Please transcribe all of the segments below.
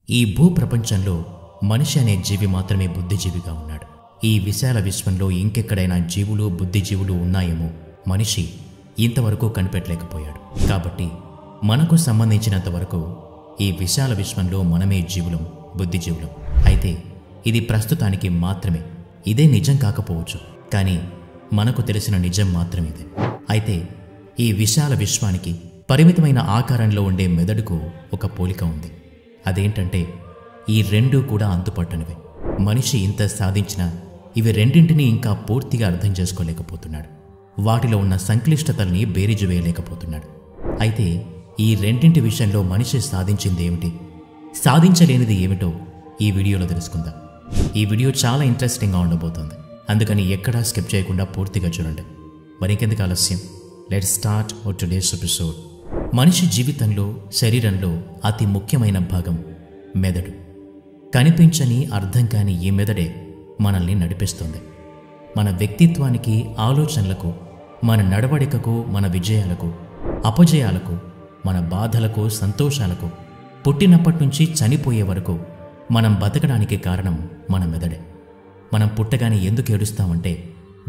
ఈ భూప్రపంచంలో మనిషి అనే జీవి మాత్రమే బుద్ధిజీవిగా ఉన్నాడు. ఈ విశాల విశ్వంలో ఇంకెక్కడైనా జీవులు బుద్ధిజీవులు ఉన్నాయేమో మనిషి ఇంతవరకు కనిపెట్టలేకపోయాడు. కాబట్టి మనకు సంబంధించినంత వరకు ఈ విశాల విశ్వంలో మనమే జీవులం, బుద్ధిజీవులం. అయితే ఇది ప్రస్తుతానికి మాత్రమే. ఇదే నిజం కాకపోవచ్చు, కానీ మనకు తెలిసిన నిజం మాత్రమే ఇదే. అయితే ఈ విశాల విశ్వానికి పరిమితమైన ఆకారంలో ఉండే మెదడుకు ఒక పోలిక ఉంది. అదేంటంటే ఈ రెండూ కూడా అంతుపట్టనివే. మనిషి ఇంత సాధించినా ఇవి రెండింటినీ ఇంకా పూర్తిగా అర్థం చేసుకోలేకపోతున్నాడు. వాటిలో ఉన్న సంక్లిష్టతల్ని బేరీజు వేయలేకపోతున్నాడు. అయితే ఈ రెండింటి విషయంలో మనిషి సాధించింది ఏమిటి, సాధించలేనిది ఏమిటో ఈ వీడియోలో తెలుసుకుందాం. ఈ వీడియో చాలా ఇంట్రెస్టింగ్గా ఉండబోతోంది, అందుకని ఎక్కడా స్కిప్ చేయకుండా పూర్తిగా చూడండి. మరికెందుకు ఆలస్యం, let's start our today's episode. మనిషి జీవితంలో శరీరంలో అతి ముఖ్యమైన భాగం మెదడు. కనిపించని అర్థం కాని ఈ మెదడే మనల్ని నడిపిస్తుంది. మన వ్యక్తిత్వానికి, ఆలోచనలకు, మన నడవడికకు, మన విజయాలకు, అపజయాలకు, మన బాధలకు, సంతోషాలకు, పుట్టినప్పటి నుంచి చనిపోయే వరకు మనం బతకడానికి కారణం మన మెదడే. మనం పుట్టగానే ఎందుకు ఏడుస్తామంటే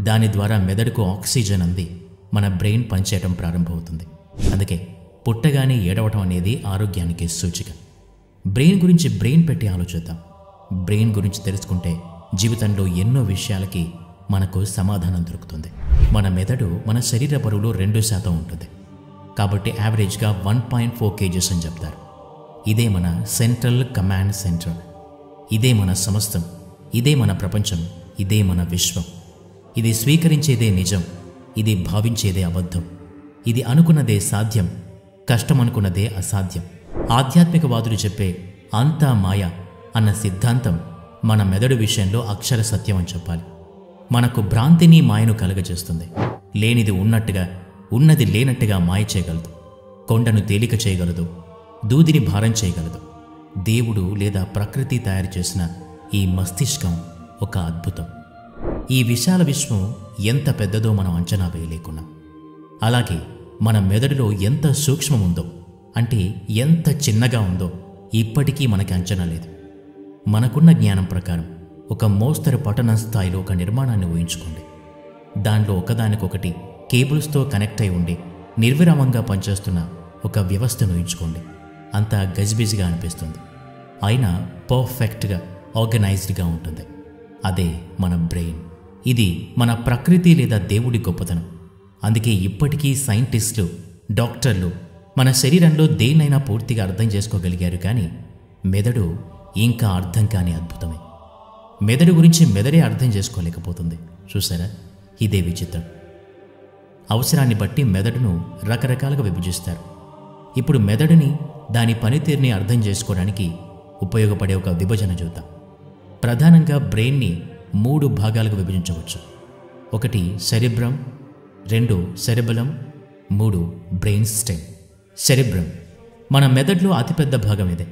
దాని ద్వారా మెదడుకు ఆక్సిజన్ అంది మన బ్రెయిన్ పనిచేయడం ప్రారంభమవుతుంది. అందుకే పుట్టగానే ఏడవటం అనేది ఆరోగ్యానికి సూచిక. బ్రెయిన్ గురించి బ్రెయిన్ పెట్టి ఆలోచిద్దాం. బ్రెయిన్ గురించి తెలుసుకుంటే జీవితంలో ఎన్నో విషయాలకి మనకు సమాధానం దొరుకుతుంది. మన మెదడు మన శరీర బరువులో 2% ఉంటుంది. కాబట్టి యావరేజ్గా 1.4 kgs అని చెప్తారు. ఇదే మన సెంట్రల్ కమాండ్ సెంటర్. ఇదే మన సమస్తం, ఇదే మన ప్రపంచం, ఇదే మన విశ్వం. ఇది స్వీకరించేదే నిజం, ఇది భావించేదే అబద్ధం, ఇది అనుకున్నదే సాధ్యం, కష్టమనుకున్నదే అసాధ్యం. ఆధ్యాత్మికవాదులు చెప్పే అంతా మాయ అన్న సిద్ధాంతం మన మెదడు విషయంలో అక్షర సత్యం అని చెప్పాలి. మనకు భ్రాంతిని, మాయను కలగజేస్తుంది. లేనిది ఉన్నట్టుగా, ఉన్నది లేనట్టుగా మాయ చేయగలదు. కొండను తేలిక చేయగలదు, దూదిని భారం చేయగలదు. దేవుడు లేదా ప్రకృతి తయారు చేసిన ఈ మస్తిష్కం ఒక అద్భుతం. ఈ విశాల విశ్వం ఎంత పెద్దదో మనం అంచనా వేయలేకున్నాం. అలాగే మన మెదడులో ఎంత సూక్ష్మం ఉందో, అంటే ఎంత చిన్నగా ఉందో ఇప్పటికీ మనకి అంచనా లేదు. మనకున్న జ్ఞానం ప్రకారం ఒక మోస్తరు పట్టణ స్థాయిలో ఒక నిర్మాణాన్ని ఊహించుకోండి. దానిలో ఒకదానికొకటి కేబుల్స్తో కనెక్ట్ అయి ఉండి నిర్విరామంగా పనిచేస్తున్న ఒక వ్యవస్థను ఊహించుకోండి. అంతా గజిబిజిగా అనిపిస్తుంది, అయినా పర్ఫెక్ట్గా ఆర్గనైజ్డ్గా ఉంటుంది. అదే మన బ్రెయిన్. ఇది మన ప్రకృతి లేదా దేవుడి గొప్పతనం. అందుకే ఇప్పటికీ సైంటిస్టులు, డాక్టర్లు మన శరీరంలో దేన్నైనా పూర్తిగా అర్థం చేసుకోగలిగారు, కానీ మెదడు ఇంకా అర్థం కాని అద్భుతమే. మెదడు గురించి మెదడే అర్థం చేసుకోలేకపోతుంది. చూసారా, ఇదే విచిత్రం. అవసరాన్ని బట్టి మెదడును రకరకాలుగా విభజిస్తారు. ఇప్పుడు మెదడుని, దాని పనితీరుని అర్థం చేసుకోవడానికి ఉపయోగపడే ఒక విభజన చూద్దాం. ప్రధానంగా బ్రెయిన్ని 3 భాగాలుగా విభజించవచ్చు. 1 సెరిబ్రమ్, 2 సెరెబెలం, 3 బ్రెయిన్ స్టెమ్. సెరిబ్రమ్ మన మెదడులో అతిపెద్ద భాగం ఇదే.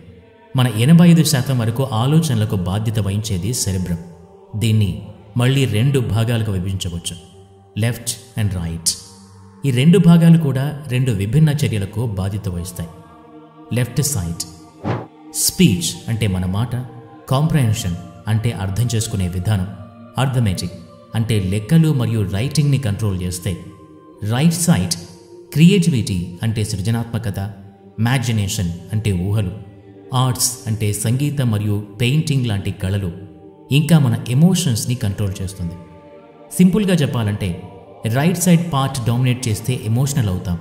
మన 85% వరకు ఆలోచనలకు బాధ్యత వహించేది సెరిబ్రమ్. దీన్ని మళ్ళీ 2 భాగాలుగా విభజించవచ్చు, లెఫ్ట్ అండ్ రైట్. ఈ 2 భాగాలు కూడా 2 విభిన్న చర్యలకు బాధ్యత వహిస్తాయి. లెఫ్ట్ సైడ్ స్పీచ్ అంటే మన మాట, కాంప్రహెన్షన్ అంటే అర్థం చేసుకునే విధానం, అర్థమెటిక్ అంటే లెక్కలు మరియు రైటింగ్ని కంట్రోల్ చేస్తే, రైట్ సైడ్ క్రియేటివిటీ అంటే సృజనాత్మకత, ఇమాజినేషన్ అంటే ఊహలు, ఆర్ట్స్ అంటే సంగీతం మరియు పెయింటింగ్ లాంటి కళలు, ఇంకా మన ఎమోషన్స్ని కంట్రోల్ చేస్తుంది. సింపుల్గా చెప్పాలంటే రైట్ సైడ్ పార్ట్ డామినేట్ చేస్తే ఎమోషనల్ అవుతాం,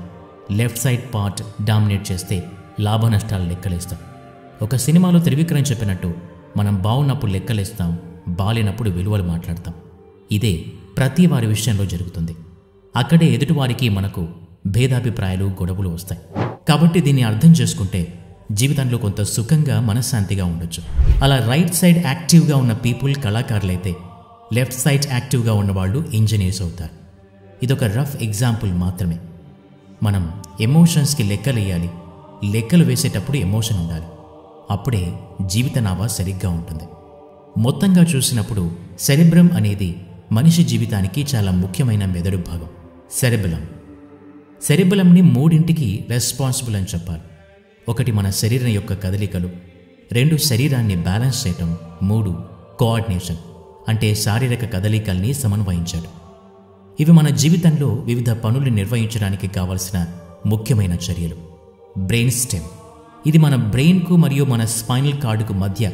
లెఫ్ట్ సైడ్ పార్ట్ డామినేట్ చేస్తే లాభ నష్టాలు లెక్కలేస్తాం. ఒక సినిమాలో త్రివిక్రమ్ చెప్పినట్టు మనం బాగున్నప్పుడు లెక్కలేస్తాం, బాలేనప్పుడు విలువలు మాట్లాడతాం. ఇదే ప్రతి వారి విషయంలో జరుగుతుంది. అక్కడే ఎదుటివారికి మనకు భేదాభిప్రాయాలు, గొడవలు వస్తాయి. కాబట్టి దీన్ని అర్థం చేసుకుంటే జీవితంలో కొంత సుఖంగా, మనశ్శాంతిగా ఉండొచ్చు. అలా రైట్ సైడ్ యాక్టివ్గా ఉన్న పీపుల్ కళాకారులైతే, లెఫ్ట్ సైడ్ యాక్టివ్గా ఉన్నవాళ్ళు ఇంజనీర్స్ అవుతారు. ఇదొక రఫ్ ఎగ్జాంపుల్ మాత్రమే. మనం ఎమోషన్స్కి లెక్కలు వేయాలి, లెక్కలు వేసేటప్పుడు ఎమోషన్ ఉండాలి. అప్పుడే జీవిత నావ సరిగ్గా ఉంటుంది. మొత్తంగా చూసినప్పుడు సెరిబ్రమ్ అనేది మనిషి జీవితానికి చాలా ముఖ్యమైన మెదడు భాగం. సెరిబెలంని 3కి రెస్పాన్సిబుల్ అని చెప్పాలి. ఒకటి మన శరీరం యొక్క కదలికలు, 2 శరీరాన్ని బ్యాలెన్స్ చేయటం, 3 కోఆర్డినేషన్ అంటే శారీరక కదలికల్ని సమన్వయించాడు. ఇవి మన జీవితంలో వివిధ పనులు నిర్వహించడానికి కావలసిన ముఖ్యమైన చర్యలు. బ్రెయిన్ స్టెమ్ ఇది మన బ్రెయిన్కు మరియు మన స్పైనల్ కార్డుకు మధ్య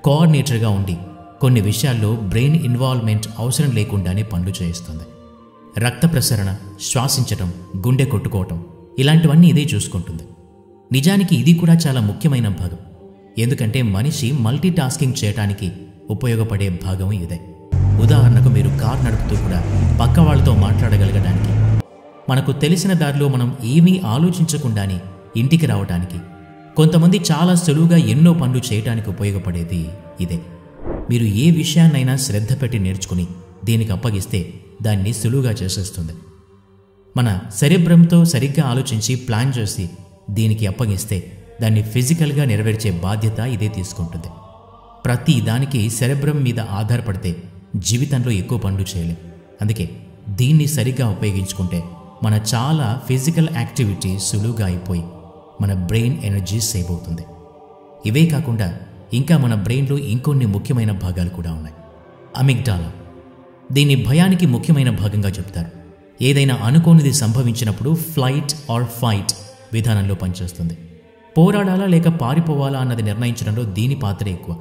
కోఆర్డినేటర్గా ఉండి కొన్ని విషయాల్లో బ్రెయిన్ ఇన్వాల్వ్మెంట్ అవసరం లేకుండానే పనులు చేయిస్తుంది. రక్త ప్రసరణ, శ్వాసించటం, గుండె కొట్టుకోవటం ఇలాంటివన్నీ ఇదే చూసుకుంటుంది. నిజానికి ఇది కూడా చాలా ముఖ్యమైన భాగం. ఎందుకంటే మనిషి మల్టీ టాస్కింగ్ చేయడానికి ఉపయోగపడే భాగం ఇదే. ఉదాహరణకు మీరు కార్ నడుపుతూ కూడా పక్క వాళ్ళతో మాట్లాడగలగడానికి, మనకు తెలిసిన దారిలో మనం ఏమీ ఆలోచించకుండానే ఇంటికి రావడానికి, కొంతమంది చాలా సులువుగా ఎన్నో పనులు చేయడానికి ఉపయోగపడేది ఇదే. మీరు ఏ విషయాన్నైనా శ్రద్ధ పెట్టి నేర్చుకుని దీనికి అప్పగిస్తే దాన్ని సులువుగా చేసేస్తుంది. మన సెరెబ్రంతో సరిగ్గా ఆలోచించి ప్లాన్ చేసి దీనికి అప్పగిస్తే దాన్ని ఫిజికల్గా నెరవేర్చే బాధ్యత ఇదే తీసుకుంటుంది. ప్రతి దానికి సెరెబ్రం మీద ఆధారపడితే జీవితంలో ఎక్కువ పనులు చేయలేం. అందుకే దీన్ని సరిగ్గా ఉపయోగించుకుంటే మన చాలా ఫిజికల్ యాక్టివిటీ సులువుగా అయిపోయి మన బ్రెయిన్ ఎనర్జీ సేవ్ అవుతుంది. ఇవే కాకుండా ఇంకా మన బ్రెయిన్లో ఇంకొన్ని ముఖ్యమైన భాగాలు కూడా ఉన్నాయి. అమిగ్డాలా దీన్ని భయానికి ముఖ్యమైన భాగంగా చెప్తారు. ఏదైనా అనుకోనిది సంభవించినప్పుడు ఫ్లైట్ ఆర్ ఫైట్ విధానంలో పనిచేస్తుంది. పోరాడాలా లేక పారిపోవాలా అన్నది నిర్ణయించడంలో దీని పాత్ర ఎక్కువ.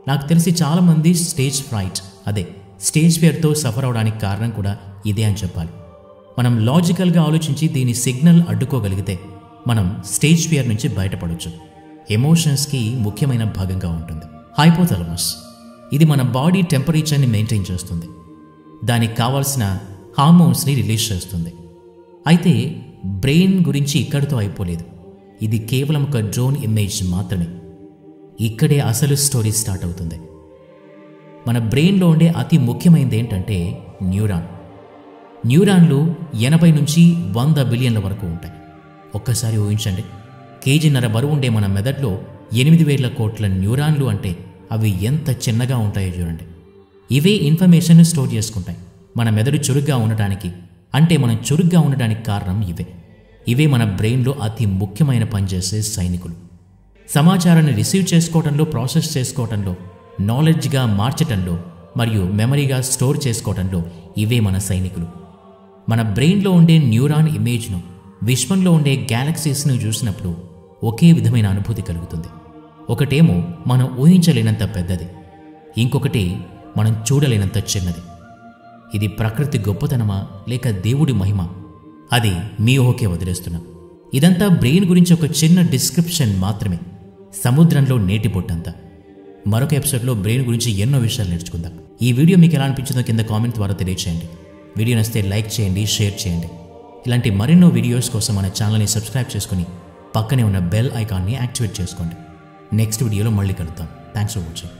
నాకు తెలిసి చాలామంది స్టేజ్ ఫ్రైట్, అదే స్టేజ్ ఫియర్తో సఫర్ అవడానికి కారణం కూడా ఇదే అని చెప్పాలి. మనం లాజికల్గా ఆలోచించి దీని సిగ్నల్ అడ్డుకోగలిగితే మనం స్టేజ్ ఫియర్ నుంచి బయటపడవచ్చు. ఎమోషన్స్కి ముఖ్యమైన భాగంగా ఉంటుంది. హైపోథాలమస్ ఇది మన బాడీ టెంపరేచర్ని మెయింటైన్ చేస్తుంది. దానికి కావాల్సిన హార్మోన్స్ని రిలీజ్ చేస్తుంది. అయితే బ్రెయిన్ గురించి ఇక్కడితో అయిపోలేదు. ఇది కేవలం ఒక డ్రోన్ ఇమేజ్ మాత్రమే. ఇక్కడే అసలు స్టోరీ స్టార్ట్ అవుతుంది. మన బ్రెయిన్లో ఉండే అతి ముఖ్యమైనది ఏంటంటే న్యూరాన్. న్యూరాన్లు 80 నుంచి 100 బిలియన్ల వరకు ఉంటాయి. ఒక్కసారి ఊహించండి, కేజీన్నర బరువు ఉండే మన మెదడులో 8,000 కోట్ల న్యూరాన్లు అంటే అవి ఎంత చిన్నగా ఉంటాయో చూడండి. ఇవే ఇన్ఫర్మేషన్ స్టోర్ చేసుకుంటాయి. మన మెదడు చురుగ్గా ఉండటానికి, అంటే మనం చురుగ్గా ఉండడానికి కారణం ఇవే మన బ్రెయిన్లో అతి ముఖ్యమైన పనిచేసే సైనికులు. సమాచారాన్ని రిసీవ్ చేసుకోవడంలో, ప్రాసెస్ చేసుకోవడంలో, నాలెడ్జ్గా మార్చటంలో మరియు మెమరీగా స్టోర్ చేసుకోవడంలో ఇవే మన సైనికులు. మన బ్రెయిన్లో ఉండే న్యూరాన్ ఇమేజ్ను విశ్వంలో ఉండే గ్యాలక్సీస్ను చూసినప్పుడు ఒకే విధమైన అనుభూతి కలుగుతుంది. ఒకటేమో మనం ఊహించలేనంత పెద్దది, ఇంకొకటి మనం చూడలేనంత చిన్నది. ఇది ప్రకృతి గొప్పతనమా లేక దేవుడి మహిమ, అది మీ ఊహకే వదిలేస్తున్నాం. ఇదంతా బ్రెయిన్ గురించి ఒక చిన్న డిస్క్రిప్షన్ మాత్రమే, సముద్రంలో నేటి బొట్టంతా. మరొక ఎపిసోడ్లో బ్రెయిన్ గురించి ఎన్నో విషయాలు నేర్చుకుందాం. ఈ వీడియో మీకు ఎలా అనిపించిందో కింద కామెంట్ ద్వారా తెలియచేయండి. వీడియో నచ్చితే లైక్ చేయండి, షేర్ చేయండి. ఇలాంటి మరెన్నో వీడియోస్ కోసం మన ఛానల్ని సబ్స్క్రైబ్ చేసుకుని పక్కనే ఉన్న బెల్ ఐకాన్ని యాక్టివేట్ చేసుకోండి. నెక్స్ట్ వీడియోలో మళ్ళీ కలుద్దాం. Thanks for watching.